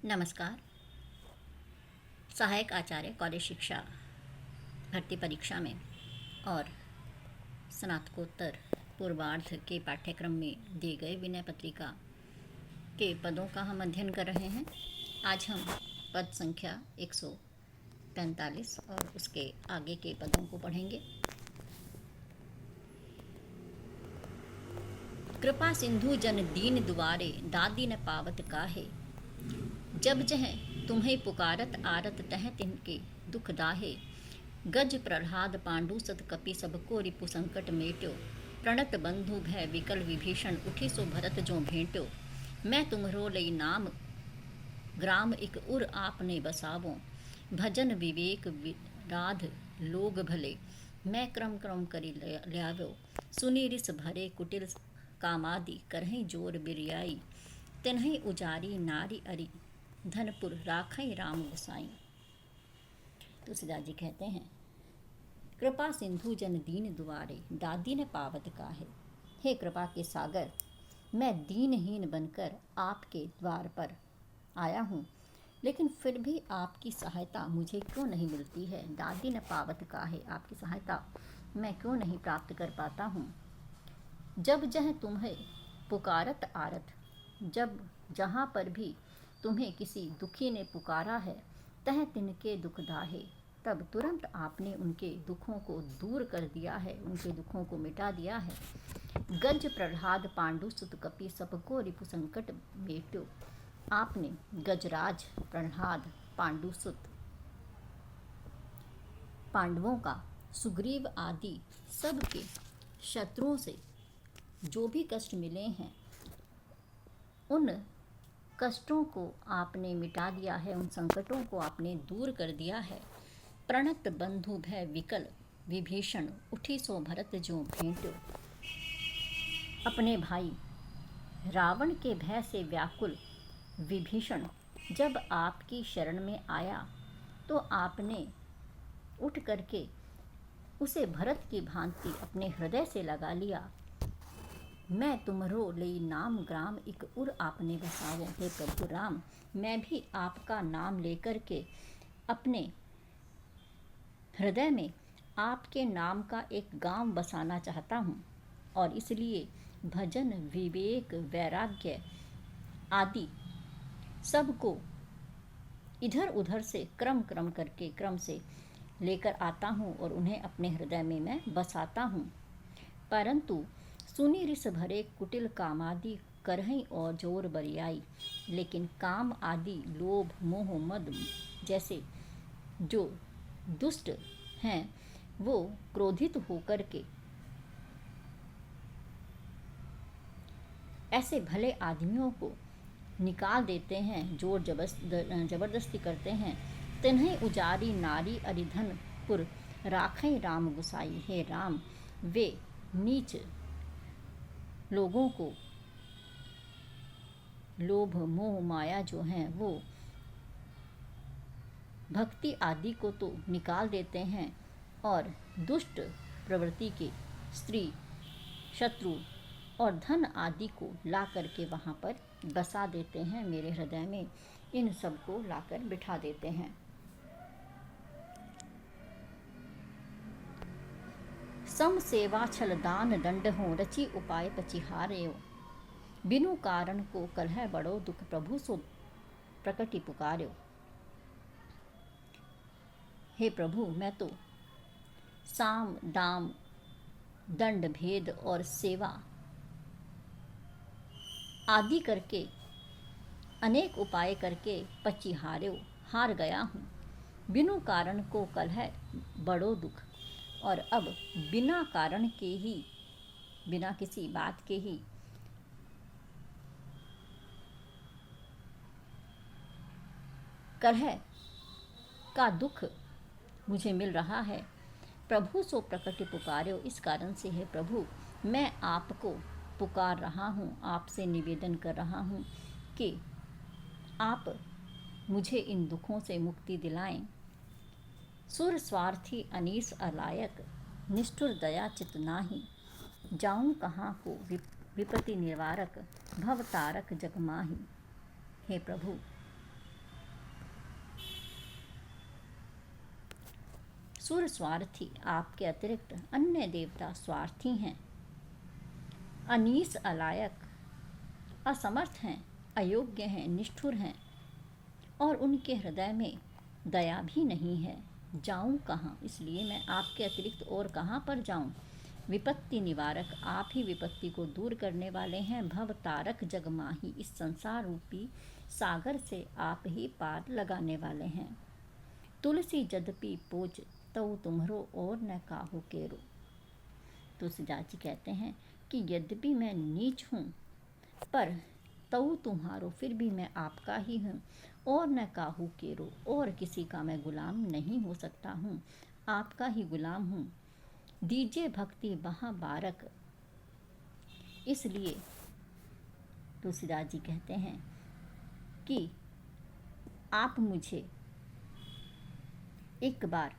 नमस्कार। सहायक आचार्य कॉलेज शिक्षा भर्ती परीक्षा में और स्नातकोत्तर पूर्वार्ध के पाठ्यक्रम में दिए गए विनय पत्रिका के पदों का हम अध्ययन कर रहे हैं। आज हम पद संख्या 145 और उसके आगे के पदों को पढ़ेंगे। कृपा सिंधु जन दीन दुआरे दादी न पावत काहे, जब जह तुम्हें पुकारत आरत तह तिनके दुख दाहे। गज प्रहलाद पांडु सत कपि सबको रिपु संकट मेट्यो, प्रणत बंधु भय विकल विभीषण उठी सो भरत जो भेंट्यो। मैं तुम्हरो लई नाम ग्राम एक उर आपने बसावो, भजन विवेक विराध लोग भले, मैं क्रम क्रम करी ल्यावो। सुनी रिस भरे कुटिल कामादि करहीं जोर बिरियाई, तिन्हीं उजारी नारी अरि धनपुर राखई राम गुसाई। तुलसीदास जी कहते हैं, कृपा सिंधु जन दीन दुआरे दादी ने पावत काहे। हे कृपा के सागर, मैं दीनहीन बनकर आपके द्वार पर आया हूँ, लेकिन फिर भी आपकी सहायता मुझे क्यों नहीं मिलती है। दादी ने पावत काहे, आपकी सहायता मैं क्यों नहीं प्राप्त कर पाता हूँ। जब जह तुम्हें पुकारत आरत, जब जहाँ पर भी तुम्हें किसी दुखी ने पुकारा है, तह तिनके दुख दाहे, तब तुरंत आपने उनके दुखों को दूर कर दिया है, उनके दुखों को मिटा दिया है। गज प्रहलाद पांडु सुत कपि सबको रिपु संकट मेट्यो, आपने गजराज प्रहलाद पांडु सुत पांडवों का सुग्रीव आदि सबके शत्रुओं से जो भी कष्ट मिले हैं, उन कष्टों को आपने मिटा दिया है, उन संकटों को आपने दूर कर दिया है। प्रणत बंधु भय विकल विभीषण उठी सो भरत जो भेंट्यो, अपने भाई रावण के भय से व्याकुल विभीषण जब आपकी शरण में आया, तो आपने उठ करके उसे भरत की भांति अपने हृदय से लगा लिया। मैं तुम्हरो लई नाम ग्राम एक उर आपने बसावो। हे प्रभु राम, मैं भी आपका नाम लेकर के अपने हृदय में आपके नाम का एक गांव बसाना चाहता हूँ, और इसलिए भजन विवेक वैराग्य आदि सबको इधर उधर से क्रम से लेकर आता हूँ और उन्हें अपने हृदय में मैं बसाता हूँ। परंतु सुनी रिस भरे कुटिल कामादि करहीं और जोर बरियाई, लेकिन काम आदि लोभ मोह मद जैसे जो दुष्ट हैं, वो क्रोधित होकर के ऐसे भले आदमियों को निकाल देते हैं, जोर जबरदस्ती करते हैं। तिन्हीं उजारी नारी अरिधन पुर राखई राम गुसाई। हे राम, वे नीच लोगों को लोभ मोह माया जो हैं, वो भक्ति आदि को तो निकाल देते हैं, और दुष्ट प्रवृत्ति के स्त्री शत्रु और धन आदि को ला करके वहाँ पर बसा देते हैं। मेरे हृदय में इन सब को लाकर बिठा देते हैं। सम सेवा छल दान दंड हो, रची उपाय पचिहारे, बिनु कारण को कलह बड़ो दुख, प्रभु सो प्रकटि पुकार्यो। हे प्रभु, मैं तो साम दाम दंड भेद और सेवा आदि करके अनेक उपाय करके हार गया हूँ। बिनु कारण को कलह बड़ो दुख, और अब बिना कारण के ही, बिना किसी बात के ही कलह का दुख मुझे मिल रहा है। प्रभु सो प्रकट पुकार्यो, इस कारण से है प्रभु, मैं आपको पुकार रहा हूँ, आपसे निवेदन कर रहा हूँ कि आप मुझे इन दुखों से मुक्ति दिलाएं। सुर स्वार्थी अनीस अलायक, निष्ठुर दया चित नाही, जाऊं कहाँ को विपत्ति निवारक, भव तारक जग माही। हे प्रभु, सुर स्वार्थी, आपके अतिरिक्त अन्य देवता स्वार्थी हैं, अनीस अलायक, असमर्थ हैं, अयोग्य हैं, निष्ठुर हैं, और उनके हृदय में दया भी नहीं है। जाऊं कहाँ, इसलिए मैं आपके अतिरिक्त और कहाँ पर जाऊं। विपत्ति निवारक, आप ही विपत्ति को दूर करने वाले हैं। भव तारक जगमाही, इस संसार रूपी सागर से आप ही पार लगाने वाले हैं। तुलसी यद्यपि पोज तऊ तुम्हरो, और न काहू केरो। तुलसीदास जी कहते हैं कि यद्यपि मैं नीच हूँ, पर तऊ तुम्हारो, फिर भी मैं आपका ही हूँ। और न काहू केरो, और किसी का मैं गुलाम नहीं हो सकता हूँ, आपका ही गुलाम हूँ। दीजिए भक्ति महाबारक, इसलिए तुलसीदास जी कहते हैं कि आप मुझे एक बार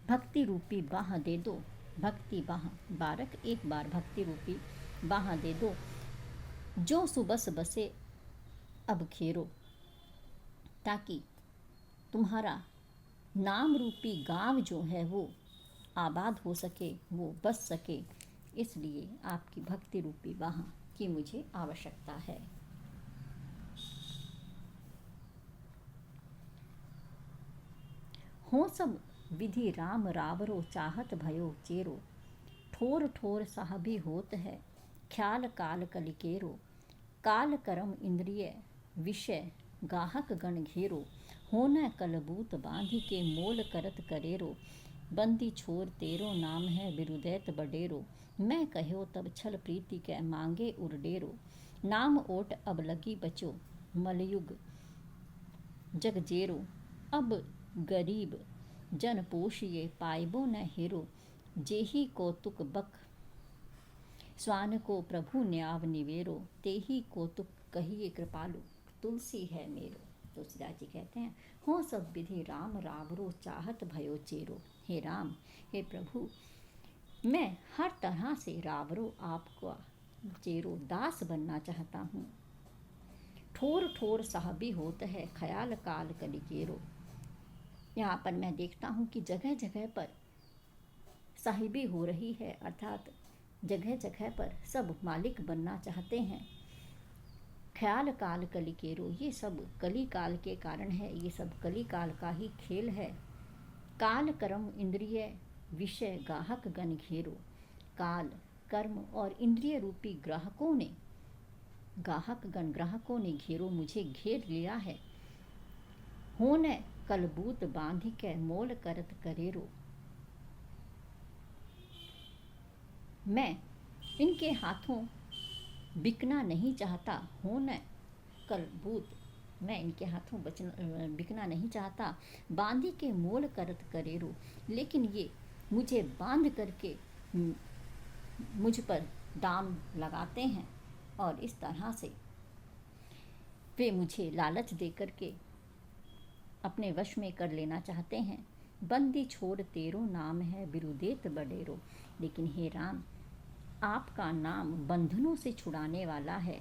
भक्ति रूपी बाह दे दो। भक्ति बाह, बारक एक बार भक्ति रूपी बाह दे दो। जो सुबस बसे अब खेरो, ताकि तुम्हारा नाम रूपी गांव जो है वो आबाद हो सके, वो बस सके। इसलिए आपकी भक्ति रूपी बाह की मुझे आवश्यकता है। हो सब विधि राम रावरो, चाहत भयो चेरो। ठोर ठोर साहबी होत है, ख्याल काल कलिकेरो। काल करम इंद्रिय विषय, गाहक गण घेरो। होना कलबूत बांधी के, मोल करत करेरो। बंदी छोर तेरो, नाम है बिरुदैत बडेरो। मैं कहो तब छल प्रीति कै, मांगे उरडेरो। नाम ओट अब लगी बचो, मलयुग जगजेरो। अब गरीब जन पोषिए, पाइबो न हेरो। जेही कौतुक बक, स्वान को प्रभु न्याव निवेरो। तेही कौतुक कहिए कृपालु, तुलसी है मेरो। तुलसीदास जी कहते हैं, हो सब विधि राम रावरो, चाहत भयो चेरो। हे राम, हे प्रभु, मैं हर तरह से रावरो, आपका चेरो, दास बनना चाहता हूँ। ठोर ठोर साहबी होत है, ख्याल काल कलिकेरो। यहाँ पर मैं देखता हूँ कि जगह जगह पर साहिबी हो रही है, अर्थात जगह जगह पर सब मालिक बनना चाहते हैं। ख्याल काल कलिकेरो, ये सब कली काल के कारण है, ये सब कली काल का ही खेल है। काल कर्म इंद्रिय विषय, गाहक गण घेरो। काल, कर्म और इंद्रिय रूपी ग्राहकों ने, गाहक गण ग्राहकों ने घेरो, मुझे घेर लिया है। होने कलबूत बांधी के, मोल करत करेरो। मैं इनके हाथों बिकना नहीं चाहता। होने कलबूत, मैं इनके हाथों बिकना नहीं चाहता। बांधी के मोल करत करेरो, लेकिन ये मुझे बांध करके मुझ पर दाम लगाते हैं, और इस तरह से वे मुझे लालच दे करके अपने वश में कर लेना चाहते हैं। बंदी छोड़ तेरो, नाम है बिरुदेत बडेरो। लेकिन हे राम, आपका नाम बंधनों से छुड़ाने वाला है।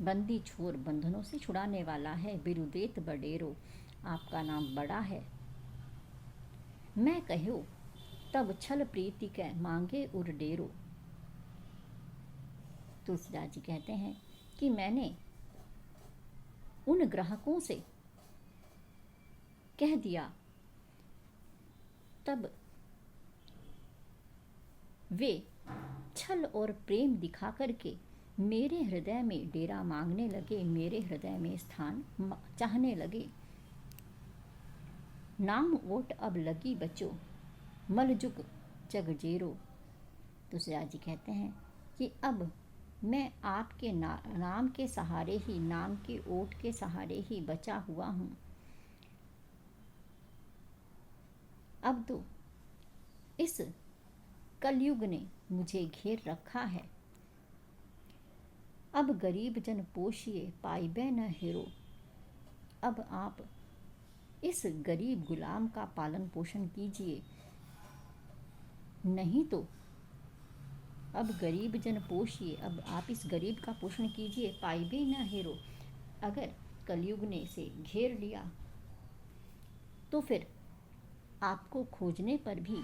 बंदी छोर, बंधनों से छुड़ाने वाला है। बिरुदेत बडेरो, आपका नाम बड़ा है। मैं कहो तब छल प्रीति कै, मांगे उरडेरो। तुलसीदास जी कहते हैं कि मैंने उन ग्राहकों से कह दिया, तब वे छल और प्रेम दिखा करके मेरे हृदय में डेरा मांगने लगे, मेरे हृदय में स्थान चाहने लगे। नाम ओट अब लगी बचो, मलजुग जगजेरो। तुलसीदास जी कहते हैं कि अब मैं आपके नाम के सहारे ही, नाम के ओट के सहारे ही बचा हुआ हूँ। अब तो इस कलयुग ने मुझे घेर रखा है। अब गरीब जन पोषिए, पाइबे न हेरो। अब आप इस गरीब गुलाम का पालन पोषण कीजिए, नहीं तो अब गरीब जन पोषिए, अब आप इस गरीब का पोषण कीजिए। पाइबे न हेरो, अगर कलयुग ने इसे घेर लिया तो फिर आपको खोजने पर भी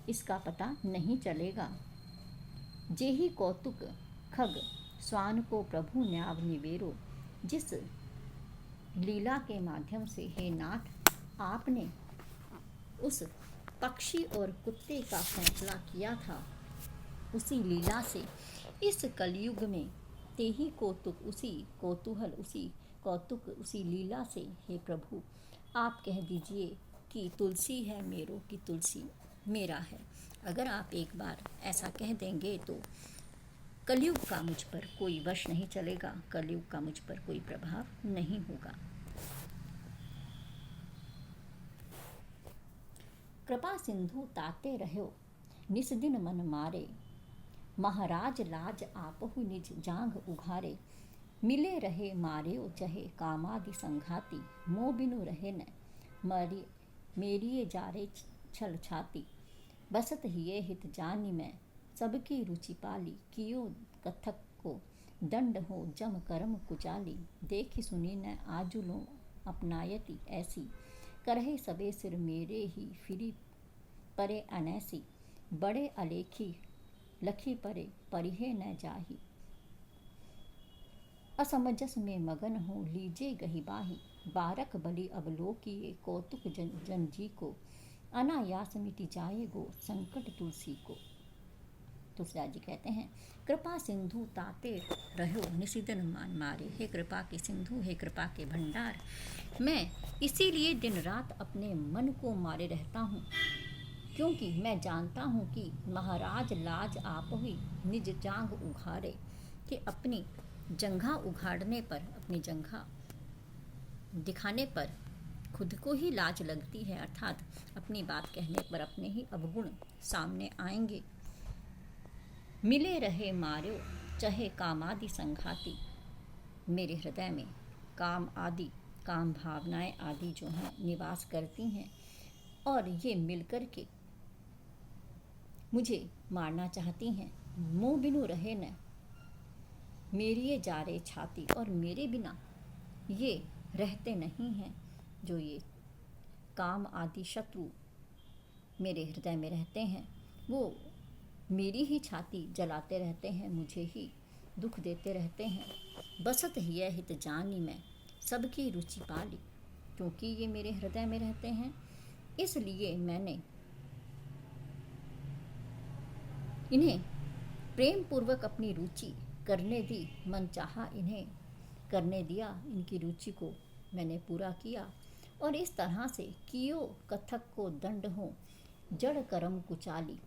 इसका पता नहीं चलेगा। जेहि कौतुक खग स्वान को प्रभु न्याव निवेरो। जिस लीला के माध्यम से हे नाथ आपने उस पक्षी और कुत्ते का फैसला किया था, उसी लीला से इस कलयुग में तेहि कौतुक, उसी कौतूहल, उसी कौतुक, उसी लीला से हे प्रभु आप कह दीजिए कि तुलसी है मेरो, कि तुलसी मेरा है। अगर आप एक बार ऐसा कह देंगे तो कलयुग का मुझ पर कोई वश नहीं चलेगा, कलयुग का मुझ पर कोई प्रभाव नहीं होगा। कृपा सिंधु ताते रहो निस दिन मन मारे। महाराज लाज आपहु निज जांघ उघारे। मिले रहे मार्यो चहे कामादि संघाती। मोह बिनु रहे न मरी मेरिए जारे छल छाती। बसत हिये हित जानी मैं सबकी रुचि पाली। कियो कथक को दंड हो जम करम कुचाली। देखी सुनी न आजुलो अपनायती ऐसी। करहे सबे सिर मेरे ही फिरी परे अनैसी। बड़े अलेखी लखी परे परिहे न जाही। असमंजस में मगन हो लीजे गही बाही। बारक बलि अवलोकिए कौतुक जन जी को। अनायास मिटि जाए गो संकट तुलसी को। तुलसीदास जी कहते हैं, कृपा सिंधु ताते रहो निशिदिन मान मारे। हे कृपा के सिंधु, हे कृपा के भंडार, मैं इसीलिए दिन रात अपने मन को मारे रहता हूँ, क्योंकि मैं जानता हूँ कि महाराज लाज आप ही निज जांघ उघारे, कि अपनी जंघा उघाड़ने पर, अपनी जंघा दिखाने पर खुद को ही लाज लगती है, अर्थात अपनी बात कहने पर अपने ही अवगुण सामने आएंगे। मिले रहे मार्यो चाहे कामादि संघाती। मेरे हृदय में काम आदि, काम भावनाएं आदि जो हैं निवास करती हैं, और ये मिलकर के मुझे मारना चाहती हैं। मुँह बिनु रहे न मेरी ये जारे छाती, और मेरे बिना ये रहते नहीं हैं। जो ये काम आदि शत्रु मेरे हृदय में रहते हैं, वो मेरी ही छाती जलाते रहते हैं, मुझे ही दुख देते रहते हैं। बसत हिय हित जानी मैं सबकी रुचि पाली। क्योंकि ये मेरे हृदय में रहते हैं, इसलिए मैंने इन्हें प्रेम पूर्वक अपनी रुचि करने दी, मन चाहा इन्हें करने दिया, इनकी रुचि को मैंने पूरा किया। और इस तरह से कियो कथक को दंड हो जड़ कर्म कुचाली।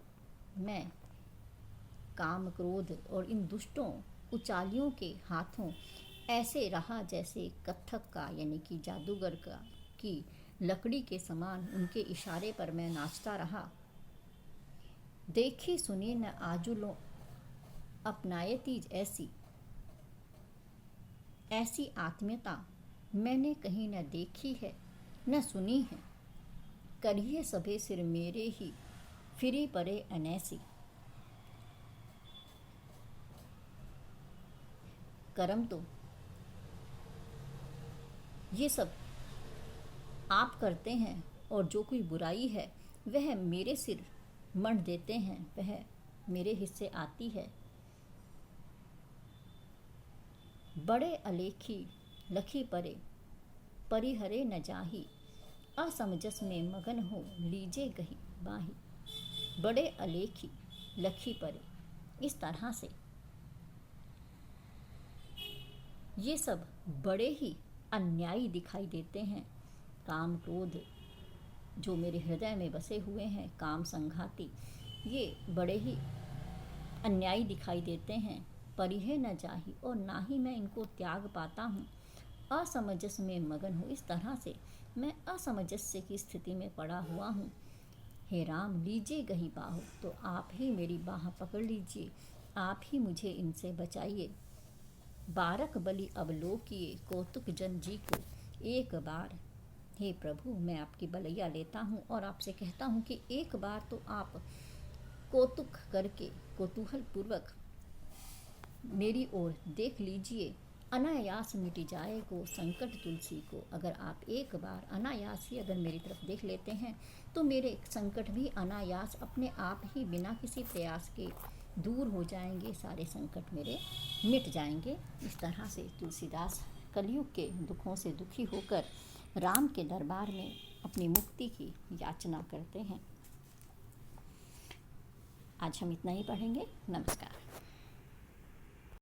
मैं काम क्रोध और इन दुष्टों कुचालियों के हाथों ऐसे रहा जैसे कथक का, यानी कि जादूगर का की लकड़ी के समान उनके इशारे पर मैं नाचता रहा। देखी सुनी न आजुलो अपनायती ऐसी, ऐसी आत्मीयता मैंने कहीं न देखी है न सुनी है। करिए सभे सिर मेरे ही फिरी परे अनैसी। कर्म तो ये सब आप करते हैं, और जो कोई बुराई है वह मेरे सिर मंड देते हैं, वह मेरे हिस्से आती है। बड़े अलेखी लखी परे परिहरे न जाही। असमंजस में मगन हो लीजे गही बाही। बड़े अलेखी लखी परे, इस तरह से ये सब बड़े ही अन्यायी दिखाई देते हैं। काम क्रोध जो मेरे हृदय में बसे हुए हैं, काम संघाती, ये बड़े ही अन्यायी दिखाई देते हैं। परिहे न जाही, और ना ही मैं इनको त्याग पाता हूँ। असमंजस में मगन हो, इस तरह से मैं असमंजस्य की स्थिति में पड़ा हुआ हूँ। हे राम लीजिए गही बाहो, तो आप ही मेरी बाह पकड़ लीजिए, आप ही मुझे इनसे बचाइए। बारक बलि अवलोकिए कौतुक जन जी को। एक बार हे प्रभु मैं आपकी बलैया लेता हूँ और आपसे कहता हूँ कि एक बार तो आप कौतुक करके, कौतूहल पूर्वक मेरी ओर देख लीजिए अनायास मिट जाएगो संकट तुलसी को। अगर आप एक बार अनायास ही अगर मेरी तरफ देख लेते हैं तो मेरे संकट भी अनायास अपने आप ही बिना किसी प्रयास के दूर हो जाएंगे, सारे संकट मेरे मिट जाएंगे। इस तरह से तुलसीदास कलयुग के दुखों से दुखी होकर राम के दरबार में अपनी मुक्ति की याचना करते हैं। आज हम इतना ही पढ़ेंगे। नमस्कार।